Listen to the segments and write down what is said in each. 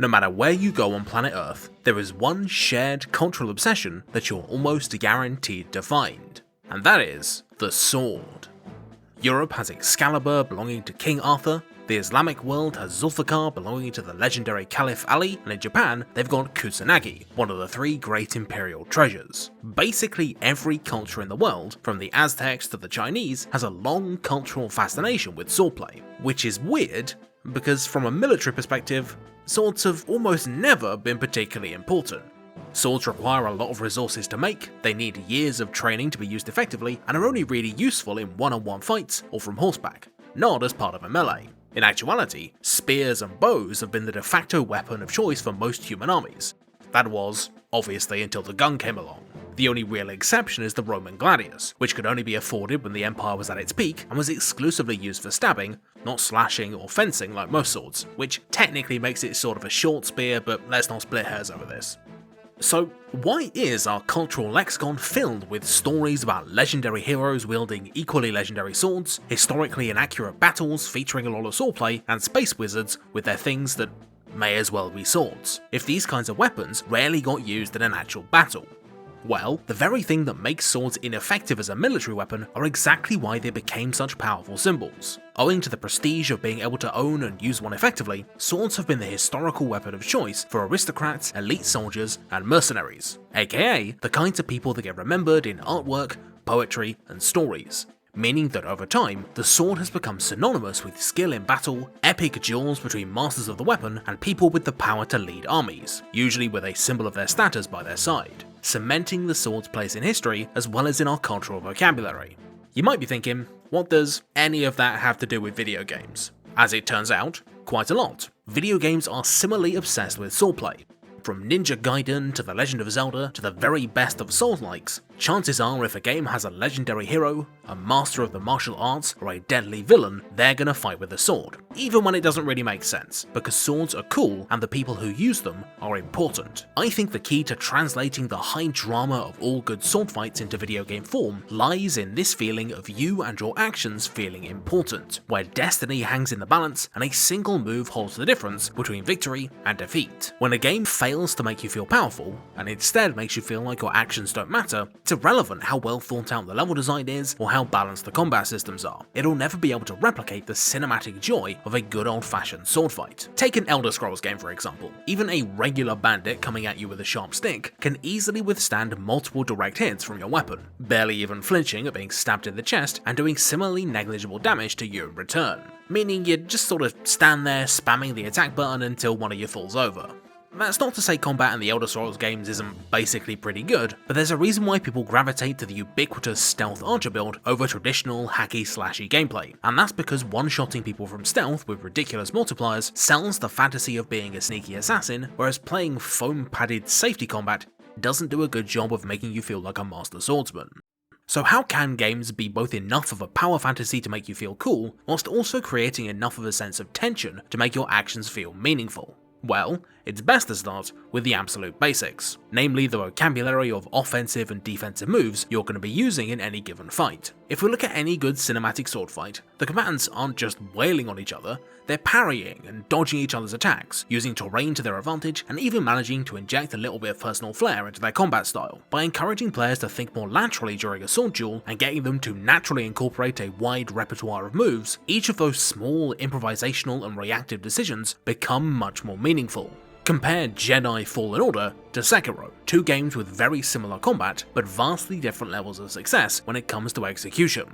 No matter where you go on planet Earth, there is one shared cultural obsession that you're almost guaranteed to find, and that is the sword. Europe has Excalibur belonging to King Arthur, the Islamic world has Zulfikar belonging to the legendary Caliph Ali, and in Japan they've got Kusanagi, one of the 3 great imperial treasures. Basically every culture in the world, from the Aztecs to the Chinese, has a long cultural fascination with swordplay, which is weird because from a military perspective, swords have almost never been particularly important. Swords require a lot of resources to make, they need years of training to be used effectively, and are only really useful in one-on-one fights or from horseback, not as part of a melee. In actuality, spears and bows have been the de facto weapon of choice for most human armies. That was, obviously, until the gun came along. The only real exception is the Roman gladius, which could only be afforded when the empire was at its peak and was exclusively used for stabbing, not slashing or fencing like most swords, which technically makes it sort of a short spear, but let's not split hairs over this. So, why is our cultural lexicon filled with stories about legendary heroes wielding equally legendary swords, historically inaccurate battles featuring a lot of swordplay, and space wizards with their things that may as well be swords, if these kinds of weapons rarely got used in an actual battle? Well, the very thing that makes swords ineffective as a military weapon are exactly why they became such powerful symbols. Owing to the prestige of being able to own and use one effectively, swords have been the historical weapon of choice for aristocrats, elite soldiers, and mercenaries, aka the kinds of people that get remembered in artwork, poetry, and stories. Meaning that over time, the sword has become synonymous with skill in battle, epic duels between masters of the weapon, and people with the power to lead armies, usually with a symbol of their status by their side, cementing the sword's place in history as well as in our cultural vocabulary. You might be thinking, what does any of that have to do with video games? As it turns out, quite a lot. Video games are similarly obsessed with swordplay. From Ninja Gaiden to The Legend of Zelda to the very best of Souls-likes, chances are if a game has a legendary hero, a master of the martial arts, or a deadly villain, they're gonna fight with a sword, even when it doesn't really make sense, because swords are cool and the people who use them are important. I think the key to translating the high drama of all good sword fights into video game form lies in this feeling of you and your actions feeling important, where destiny hangs in the balance and a single move holds the difference between victory and defeat. When a game fails to make you feel powerful, and instead makes you feel like your actions don't matter, it's irrelevant how well thought out the level design is or how balanced the combat systems are. It'll never be able to replicate the cinematic joy of a good old-fashioned sword fight. Take an Elder Scrolls game for example. Even a regular bandit coming at you with a sharp stick can easily withstand multiple direct hits from your weapon, barely even flinching at being stabbed in the chest and doing similarly negligible damage to you in return, meaning you just sort of stand there spamming the attack button until one of you falls over. That's not to say combat in the Elder Scrolls games isn't basically pretty good, but there's a reason why people gravitate to the ubiquitous stealth archer build over traditional hacky-slashy gameplay, and that's because one-shotting people from stealth with ridiculous multipliers sells the fantasy of being a sneaky assassin, whereas playing foam-padded safety combat doesn't do a good job of making you feel like a master swordsman. So how can games be both enough of a power fantasy to make you feel cool, whilst also creating enough of a sense of tension to make your actions feel meaningful? Well, it's best to start with the absolute basics, namely the vocabulary of offensive and defensive moves you're going to be using in any given fight. If we look at any good cinematic sword fight, the combatants aren't just wailing on each other, they're parrying and dodging each other's attacks, using terrain to their advantage, and even managing to inject a little bit of personal flair into their combat style, by encouraging players to think more laterally during a sword duel and getting them to naturally incorporate a wide repertoire of moves. Each of those small improvisational and reactive decisions become much more meaningful. Compare Jedi Fallen Order to Sekiro, 2 games with very similar combat, but vastly different levels of success when it comes to execution.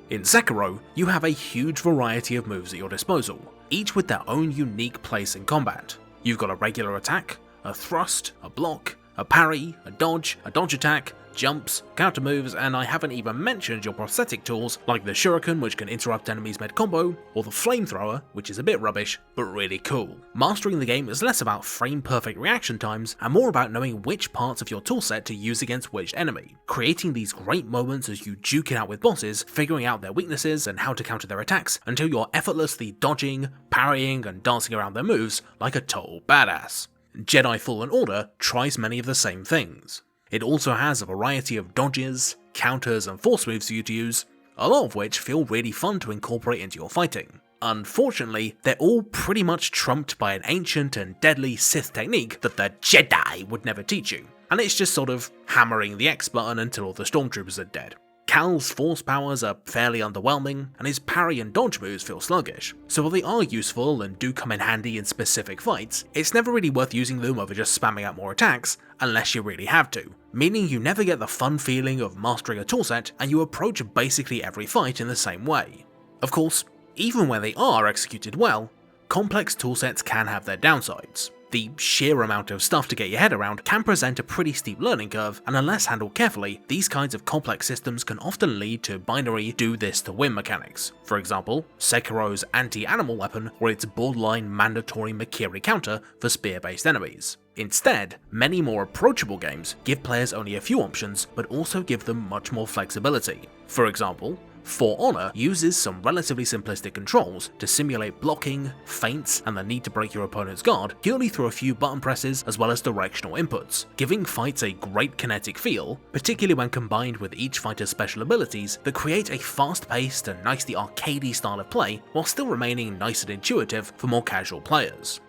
In Sekiro, you have a huge variety of moves at your disposal, each with their own unique place in combat. You've got a regular attack, a thrust, a block, a parry, a dodge attack, jumps, counter moves, and I haven't even mentioned your prosthetic tools like the shuriken, which can interrupt enemies mid-combo, or the flamethrower, which is a bit rubbish, but really cool. Mastering the game is less about frame-perfect reaction times, and more about knowing which parts of your toolset to use against which enemy, creating these great moments as you duke it out with bosses, figuring out their weaknesses and how to counter their attacks, until you're effortlessly dodging, parrying, and dancing around their moves like a total badass. Jedi Fallen Order tries many of the same things. It also has a variety of dodges, counters, and force moves for you to use, a lot of which feel really fun to incorporate into your fighting. Unfortunately, they're all pretty much trumped by an ancient and deadly Sith technique that the Jedi would never teach you, and it's just sort of hammering the X button until all the stormtroopers are dead. Cal's force powers are fairly underwhelming, and his parry and dodge moves feel sluggish, so while they are useful and do come in handy in specific fights, it's never really worth using them over just spamming out more attacks unless you really have to, meaning you never get the fun feeling of mastering a toolset and you approach basically every fight in the same way. Of course, even when they are executed well, complex toolsets can have their downsides. The sheer amount of stuff to get your head around can present a pretty steep learning curve, and unless handled carefully, these kinds of complex systems can often lead to binary do this to win mechanics. For example, Sekiro's anti-animal weapon or its borderline mandatory Makiri counter for spear-based enemies. Instead, many more approachable games give players only a few options, but also give them much more flexibility. For example, For Honor uses some relatively simplistic controls to simulate blocking, feints, and the need to break your opponent's guard purely through a few button presses as well as directional inputs, giving fights a great kinetic feel, particularly when combined with each fighter's special abilities that create a fast-paced and nicely arcadey style of play while still remaining nice and intuitive for more casual players.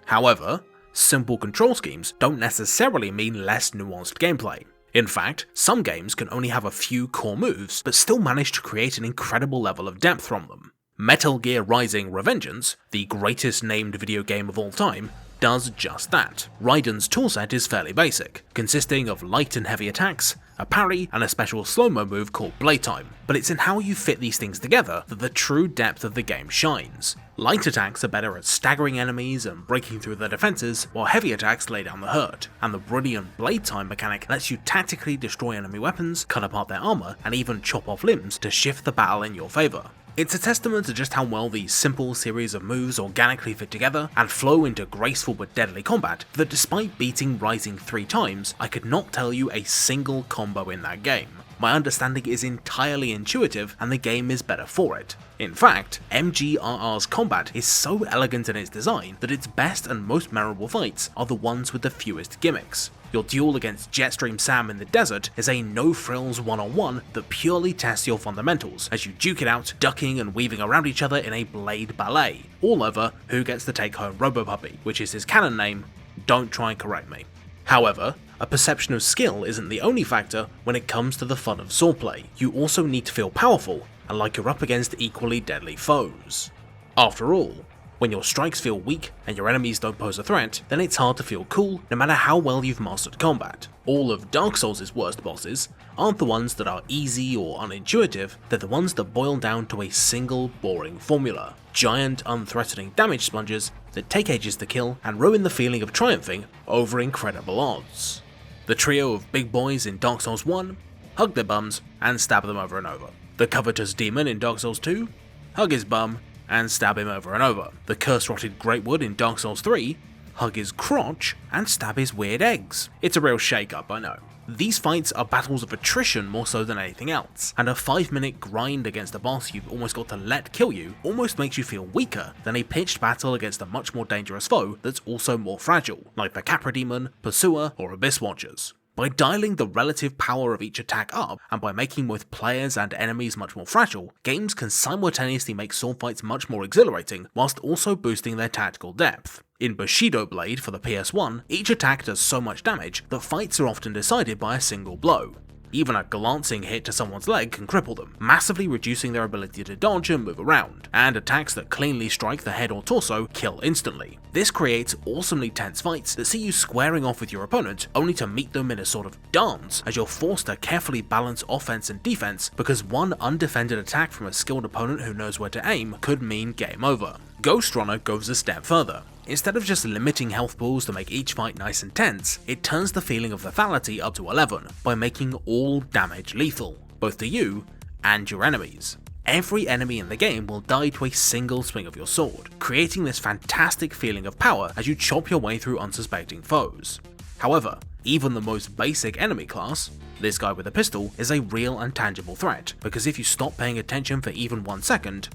However, simple control schemes don't necessarily mean less nuanced gameplay. In fact, some games can only have a few core moves, but still manage to create an incredible level of depth from them. Metal Gear Rising: Revengeance, the greatest named video game of all time, does just that. Raiden's toolset is fairly basic, consisting of light and heavy attacks, a parry, and a special slow-mo move called Blade Time, but it's in how you fit these things together that the true depth of the game shines. Light attacks are better at staggering enemies and breaking through their defenses, while heavy attacks lay down the hurt, and the brilliant Blade Time mechanic lets you tactically destroy enemy weapons, cut apart their armor, and even chop off limbs to shift the battle in your favour. It's a testament to just how well these simple series of moves organically fit together and flow into graceful but deadly combat that despite beating Rising 3 times, I could not tell you a single combo in that game. My understanding is entirely intuitive and the game is better for it. In fact, MGRR's combat is so elegant in its design that its best and most memorable fights are the ones with the fewest gimmicks. Your duel against Jetstream Sam in the desert is a no-frills one-on-one that purely tests your fundamentals as you duke it out, ducking and weaving around each other in a blade ballet, all over who gets to take home Robopuppy, which is his canon name. Don't try and correct me. However, a perception of skill isn't the only factor when it comes to the fun of swordplay. You also need to feel powerful and like you're up against equally deadly foes. After all, when your strikes feel weak and your enemies don't pose a threat, then it's hard to feel cool no matter how well you've mastered combat. All of Dark Souls' worst bosses aren't the ones that are easy or unintuitive, they're the ones that boil down to a single boring formula. Giant, unthreatening damage sponges that take ages to kill and ruin the feeling of triumphing over incredible odds. The trio of big boys in Dark Souls 1, hug their bums and stab them over and over. The covetous demon in Dark Souls 2, hug his bum and stab him over and over. The curse-rotted Greatwood in Dark Souls 3, hug his crotch and stab his weird eggs. It's a real shake-up, I know. These fights are battles of attrition more so than anything else, and a 5-minute grind against a boss you've almost got to let kill you almost makes you feel weaker than a pitched battle against a much more dangerous foe that's also more fragile, like the Capra Demon, Pursuer, or Abyss Watchers. By dialing the relative power of each attack up, and by making both players and enemies much more fragile, games can simultaneously make sword fights much more exhilarating, whilst also boosting their tactical depth. In Bushido Blade for the PS1, each attack does so much damage that fights are often decided by a single blow. Even a glancing hit to someone's leg can cripple them, massively reducing their ability to dodge and move around, and attacks that cleanly strike the head or torso kill instantly. This creates awesomely tense fights that see you squaring off with your opponent only to meet them in a sort of dance as you're forced to carefully balance offense and defense because one undefended attack from a skilled opponent who knows where to aim could mean game over. Ghost Runner goes a step further. Instead of just limiting health pools to make each fight nice and tense, it turns the feeling of lethality up to 11 by making all damage lethal, both to you and your enemies. Every enemy in the game will die to a single swing of your sword, creating this fantastic feeling of power as you chop your way through unsuspecting foes. However, even the most basic enemy class, this guy with a pistol, is a real and tangible threat, because if you stop paying attention for even 1 second,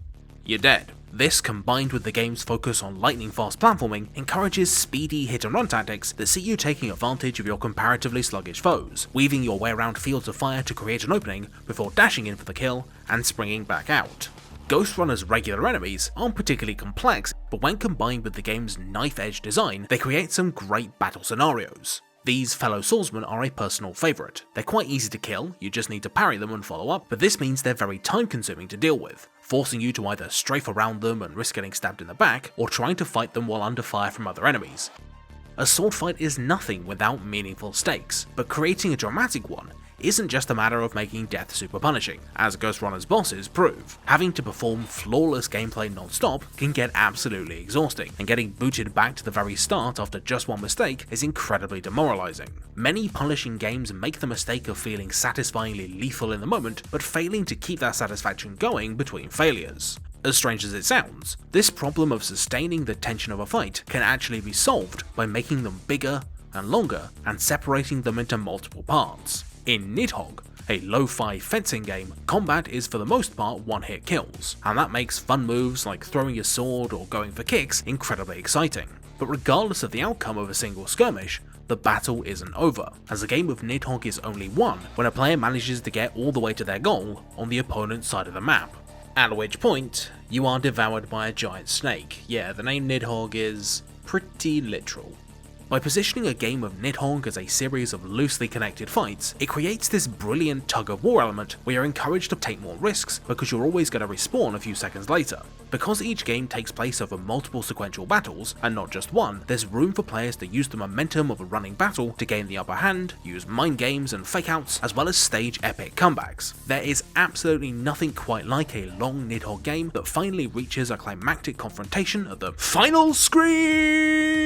you're dead. This, combined with the game's focus on lightning-fast platforming, encourages speedy hit-and-run tactics that see you taking advantage of your comparatively sluggish foes, weaving your way around fields of fire to create an opening before dashing in for the kill and springing back out. Ghost Runner's regular enemies aren't particularly complex, but when combined with the game's knife-edge design, they create some great battle scenarios. These fellow swordsmen are a personal favourite. They're quite easy to kill, you just need to parry them and follow up, but this means they're very time consuming to deal with, forcing you to either strafe around them and risk getting stabbed in the back, or trying to fight them while under fire from other enemies. A sword fight is nothing without meaningful stakes, but creating a dramatic one isn't just a matter of making death super punishing, as Ghost Runner's bosses prove. Having to perform flawless gameplay non-stop can get absolutely exhausting, and getting booted back to the very start after just one mistake is incredibly demoralizing. Many punishing games make the mistake of feeling satisfyingly lethal in the moment, but failing to keep that satisfaction going between failures. As strange as it sounds, this problem of sustaining the tension of a fight can actually be solved by making them bigger and longer and separating them into multiple parts. In Nidhogg, a lo-fi fencing game, combat is for the most part one-hit kills, and that makes fun moves like throwing your sword or going for kicks incredibly exciting. But regardless of the outcome of a single skirmish, the battle isn't over, as a game of Nidhogg is only won when a player manages to get all the way to their goal on the opponent's side of the map. At which point, you are devoured by a giant snake. Yeah, the name Nidhogg is pretty literal. By positioning a game of Nidhogg as a series of loosely connected fights, it creates this brilliant tug-of-war element where you're encouraged to take more risks because you're always going to respawn a few seconds later. Because each game takes place over multiple sequential battles, and not just one, there's room for players to use the momentum of a running battle to gain the upper hand, use mind games and fake-outs, as well as stage epic comebacks. There is absolutely nothing quite like a long Nidhogg game that finally reaches a climactic confrontation at the final screen,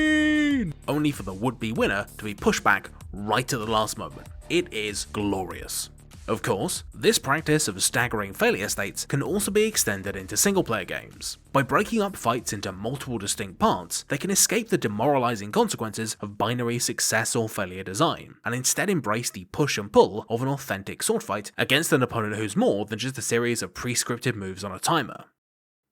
only for the would-be winner to be pushed back right at the last moment. It is glorious. Of course, this practice of staggering failure states can also be extended into single-player games. By breaking up fights into multiple distinct parts, they can escape the demoralizing consequences of binary success or failure design, and instead embrace the push and pull of an authentic sword fight against an opponent who's more than just a series of pre-scripted moves on a timer.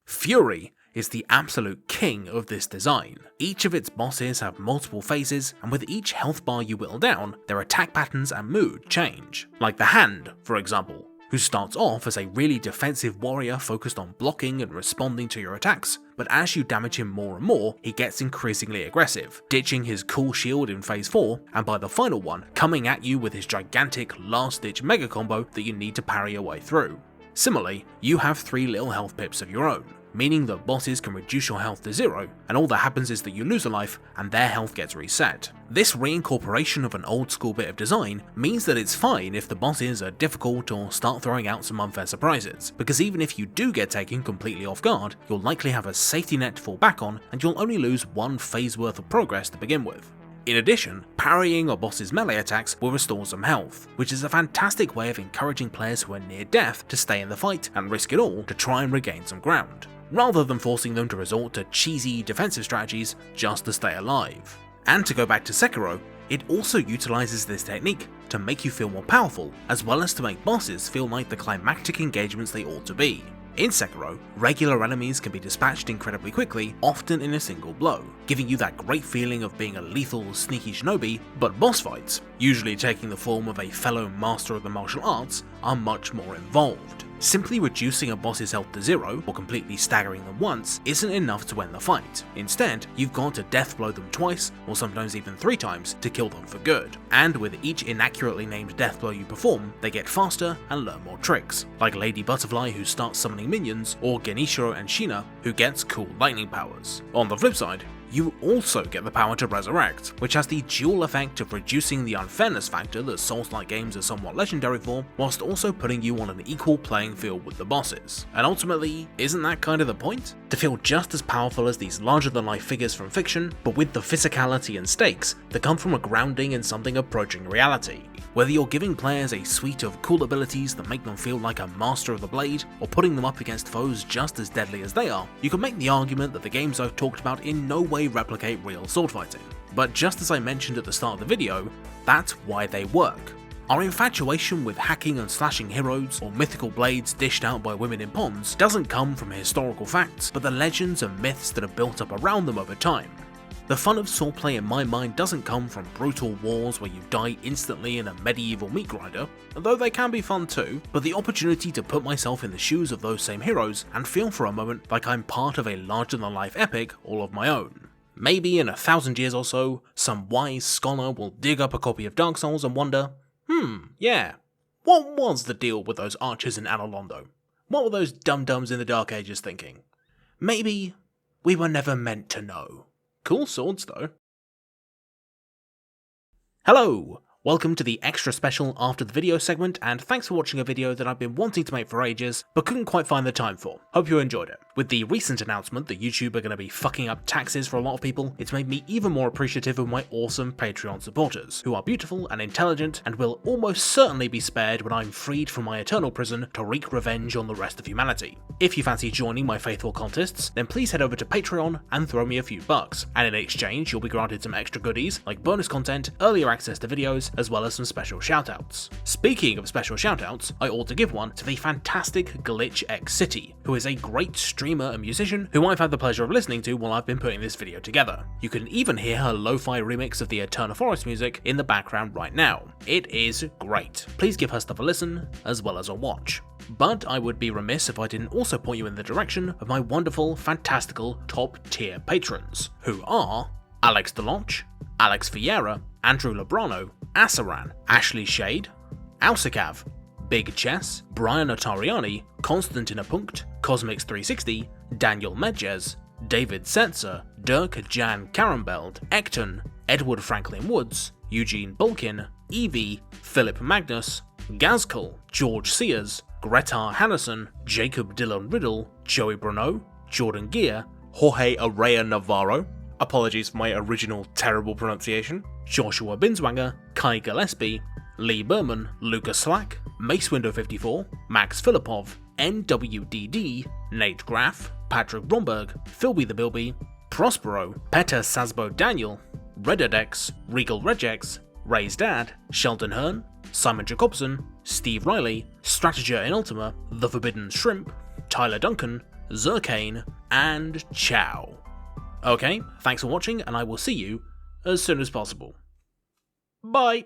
Fury is the absolute king of this design. Each of its bosses have multiple phases, and with each health bar you whittle down, their attack patterns and mood change. Like the Hand, for example, who starts off as a really defensive warrior focused on blocking and responding to your attacks, but as you damage him more and more, he gets increasingly aggressive, ditching his cool shield in phase 4, and by the final one, coming at you with his gigantic last-ditch mega combo that you need to parry your way through. Similarly, you have 3 little health pips of your own, meaning that bosses can reduce your health to 0, and all that happens is that you lose a life and their health gets reset. This reincorporation of an old school bit of design means that it's fine if the bosses are difficult or start throwing out some unfair surprises, because even if you do get taken completely off guard, you'll likely have a safety net to fall back on, and you'll only lose 1 phase worth of progress to begin with. In addition, parrying a boss's melee attacks will restore some health, which is a fantastic way of encouraging players who are near death to stay in the fight and risk it all to try and regain some ground, rather than forcing them to resort to cheesy defensive strategies just to stay alive. And to go back to Sekiro, it also utilizes this technique to make you feel more powerful, as well as to make bosses feel like the climactic engagements they ought to be. In Sekiro, regular enemies can be dispatched incredibly quickly, often in a single blow, giving you that great feeling of being a lethal, sneaky shinobi, but boss fights, usually taking the form of a fellow master of the martial arts, are much more involved. Simply reducing a boss's health to 0, or completely staggering them once, isn't enough to end the fight. Instead, you've got to death blow them twice, or sometimes even 3 times, to kill them for good. And with each inaccurately named death blow you perform, they get faster and learn more tricks, like Lady Butterfly who starts summoning minions, or Genichiro and Shina who gets cool lightning powers. On the flip side, you also get the power to resurrect, which has the dual effect of reducing the unfairness factor that Souls-like games are somewhat legendary for, whilst also putting you on an equal playing field with the bosses. And ultimately, isn't that kind of the point? To feel just as powerful as these larger-than-life figures from fiction, but with the physicality and stakes that come from a grounding in something approaching reality. Whether you're giving players a suite of cool abilities that make them feel like a master of the blade, or putting them up against foes just as deadly as they are, you can make the argument that the games I've talked about in no way replicate real sword fighting. But just as I mentioned at the start of the video, that's why they work. Our infatuation with hacking and slashing heroes, or mythical blades dished out by women in ponds, doesn't come from historical facts, but the legends and myths that are built up around them over time. The fun of swordplay in my mind doesn't come from brutal wars where you die instantly in a medieval meat grinder, though they can be fun too, but the opportunity to put myself in the shoes of those same heroes and feel for a moment like I'm part of a larger-than-life epic all of my own. Maybe in 1,000 years or so, some wise scholar will dig up a copy of Dark Souls and wonder, yeah, what was the deal with those archers in Analondo? What were those dum-dums in the Dark Ages thinking? Maybe we were never meant to know. Cool swords though. Hello! Welcome to the extra special after the video segment, and thanks for watching a video that I've been wanting to make for ages, but couldn't quite find the time for. Hope you enjoyed it. With the recent announcement that YouTube are going to be fucking up taxes for a lot of people, it's made me even more appreciative of my awesome Patreon supporters, who are beautiful and intelligent and will almost certainly be spared when I'm freed from my eternal prison to wreak revenge on the rest of humanity. If you fancy joining my faithful cultists, then please head over to Patreon and throw me a few bucks, and in exchange you'll be granted some extra goodies like bonus content, earlier access to videos, as well as some special shoutouts. Speaking of special shoutouts, I ought to give one to the fantastic Glitch X City, who is a great streamer and musician who I've had the pleasure of listening to while I've been putting this video together. You can even hear her lo-fi remix of the Eterna Forest music in the background right now. It is great. Please give her stuff a listen, as well as a watch. But I would be remiss if I didn't also point you in the direction of my wonderful, fantastical, top-tier patrons, who are Alex Deloche, Alex Vieira, Andrew Lebrano, Asaran, Ashley Shade, Alsikav, Big Chess, Brian Otariani, Konstantin Punkt, Cosmix360, Daniel Medjes, David Setzer, Dirk Jan Karambeld, Ekton, Edward Franklin Woods, Eugene Bulkin, Evie, Philip Magnus, Gazkul, George Sears, Gretar Hannison, Jacob Dillon Riddle, Joey Bruno, Jordan Gear, Jorge Arrea Navarro, apologies for my original terrible pronunciation, Joshua Binswanger, Kai Gillespie, Lee Berman, Lucas Slack, Mace Window 54, Max Filipov, NWDD, Nate Graff, Patrick Bromberg, Philby the Bilby, Prospero, Petter Sasbo Daniel, Redadex, Regal Regex, Ray's Dad, Sheldon Hearn, Simon Jacobson, Steve Riley, Strateger in Ultima, The Forbidden Shrimp, Tyler Duncan, Zerkane, and Chow. Okay, thanks for watching, and I will see you as soon as possible. Bye!